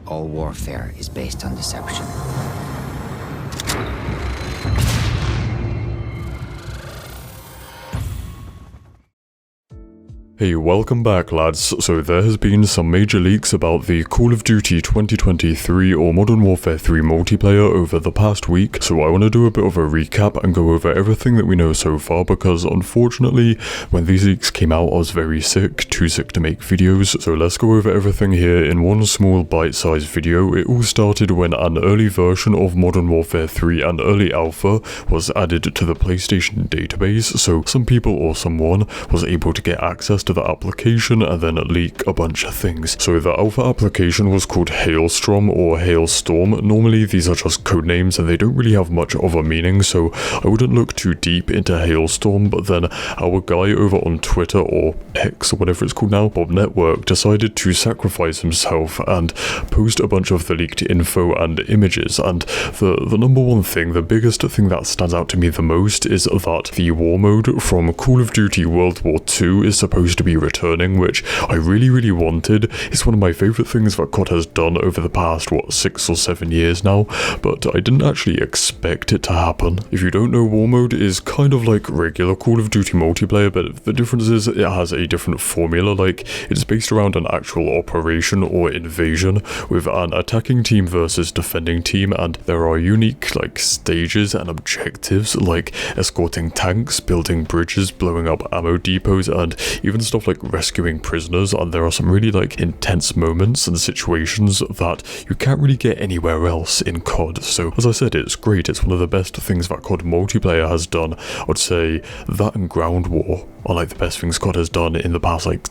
All warfare is based on deception. Hey, welcome back lads. So there has been some major leaks about the Call of Duty 2023 or Modern Warfare 3 multiplayer over the past week, so I want to do a bit of a recap and go over everything that we know so far, because unfortunately when these leaks came out I was very sick, too sick to make videos, so let's go over everything here in one small bite-sized video. It all started when an early version of Modern Warfare 3 and early alpha was added to the PlayStation database, so some people or someone was able to get access to the application and then leak a bunch of things. So the alpha application was called Hailstorm or Hailstorm. Normally these are just code names and they don't really have much of a meaning, so I wouldn't look too deep into Hailstorm, but then our guy over on Twitter, or X or whatever it's called now, Bob Network, decided to sacrifice himself and post a bunch of the leaked info and images. And the number one thing, the biggest thing that stands out to me the most is that the war mode from Call of Duty World War II is supposed to be returning, which I really wanted. It's one of my favorite things that COD has done over the past 6 or 7 years now, but I didn't actually expect it to happen. If you don't know, war mode is kind of like regular Call of Duty multiplayer, but the difference is it has a different formula. Like, it's based around an actual operation or invasion with an attacking team versus defending team, and there are unique like stages and objectives like escorting tanks, building bridges, blowing up ammo depots, and even stuff like rescuing prisoners. And there are some really like intense moments and situations that you can't really get anywhere else in COD. So as I said, it's great. It's one of the best things that COD multiplayer has done. I'd say that and Ground War are like the best things COD has done in the past like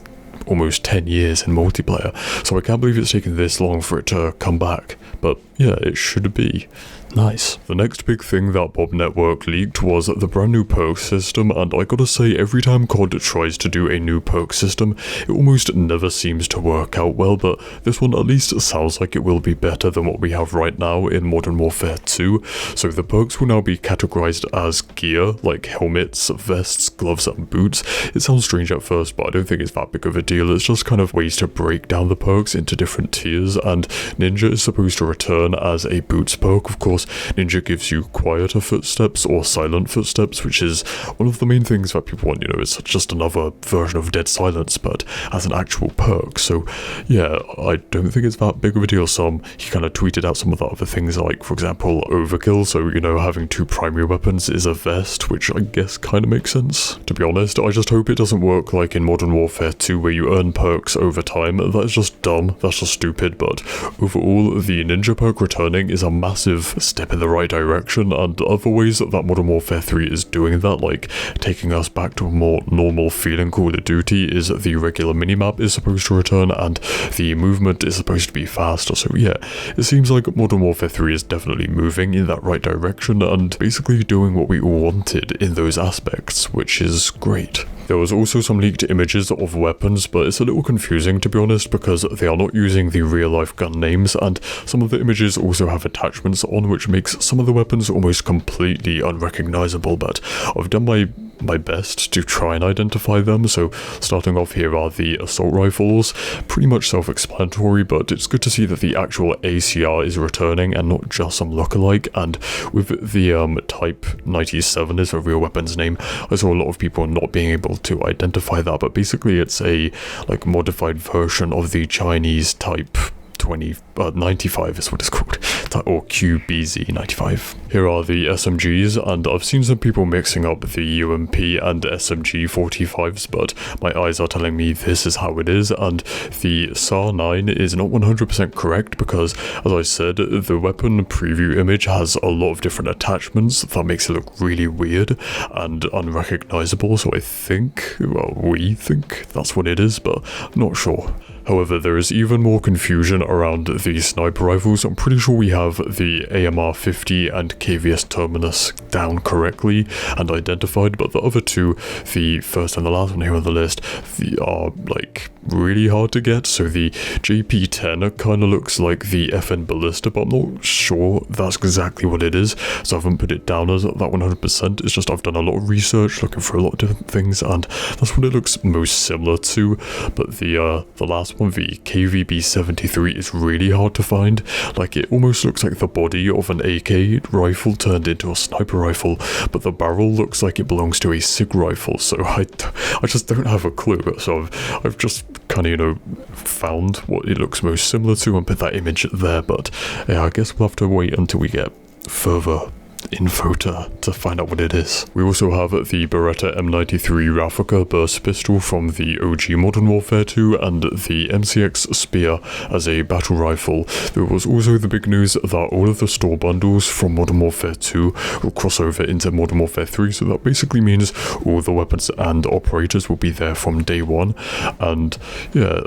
almost 10 years in multiplayer. So I can't believe it's taken this long for it to come back, but yeah, it should be nice. The next big thing that Bob Network leaked was the brand new perk system, and I gotta say, every time COD tries to do a new perk system, it almost never seems to work out well, but this one at least sounds like it will be better than what we have right now in Modern Warfare 2. So the perks will now be categorized as gear, like helmets, vests, gloves, and boots. It sounds strange at first, but I don't think it's that big of a deal. It's just kind of ways to break down the perks into different tiers, and Ninja is supposed to return as a boots perk. Of course, Ninja gives you quieter footsteps or silent footsteps, which is one of the main things that people want. You know, it's just another version of Dead Silence, but as an actual perk. So yeah, I don't think it's that big of a deal. He kind of tweeted out some of the other things, like for example overkill, so you know, having 2 primary weapons is a vest, which I guess kind of makes sense. To be honest, I just hope it doesn't work like in Modern Warfare 2 where you earn perks over time. That's just dumb, that's just stupid, but overall the Ninja perk returning is a massive step in the right direction, and other ways that Modern Warfare 3 is doing that, like taking us back to a more normal feeling Call of Duty, is the regular minimap is supposed to return and the movement is supposed to be faster. So yeah, it seems like Modern Warfare 3 is definitely moving in that right direction and basically doing what we all wanted in those aspects, which is great. There was also some leaked images of weapons, but it's a little confusing to be honest, because they are not using the real life gun names, and some of the images also have attachments on, which makes some of the weapons almost completely unrecognizable, but I've done my best to try and identify them. So starting off, here are the assault rifles, pretty much self-explanatory, but it's good to see that the actual ACR is returning and not just some lookalike. And with the Type 97 is a real weapon's name, I saw a lot of people not being able to identify that, but basically it's a like modified version of the Chinese Type 95 is what it's called, or QBZ95. Here are the SMGs, and I've seen some people mixing up the UMP and SMG 45s, but my eyes are telling me this is how it is, and the SAR 9 is not 100% correct because, as I said, the weapon preview image has a lot of different attachments that makes it look really weird and unrecognizable, so I think, well, we think that's what it is, but I'm not sure. However, there is even more confusion around the sniper rifles. I'm pretty sure we have the AMR-50 and KVS Terminus down correctly and identified, but the other two, the first and the last one here on the list, are like really hard to get. So the JP-10 kind of looks like the FN Ballista, but I'm not sure that's exactly what it is, so I haven't put it down as that 100%. It's just I've done a lot of research looking for a lot of different things, and that's what it looks most similar to. But the last this one, the KVB-73, is really hard to find. Like, it almost looks like the body of an AK rifle turned into a sniper rifle, but the barrel looks like it belongs to a SIG rifle, so I just don't have a clue. So I've just kind of, you know, found what it looks most similar to and put that image there, but yeah, I guess we'll have to wait until we get further info to find out what it is. We also have the Beretta M93 Raffica burst pistol from the OG Modern Warfare 2 and the MCX Spear as a battle rifle. There was also the big news that all of the store bundles from Modern Warfare 2 will cross over into Modern Warfare 3, so that basically means all the weapons and operators will be there from day one. And yeah,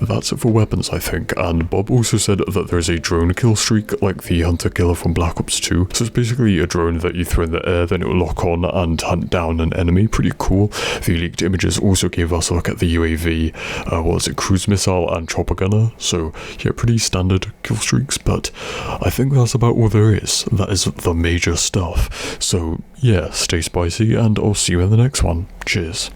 that's it for weapons, I think. And Bob also said that there's a drone kill streak like the Hunter Killer from Black Ops 2, so it's basically a drone that you throw in the air, then it will lock on and hunt down an enemy. Pretty cool. The leaked images also gave us a look at the UAV, cruise missile and chopper gunner. So yeah, pretty standard kill streaks, but I think that's about all there is. That is the major stuff. So yeah, stay spicy and I'll see you in the next one. Cheers.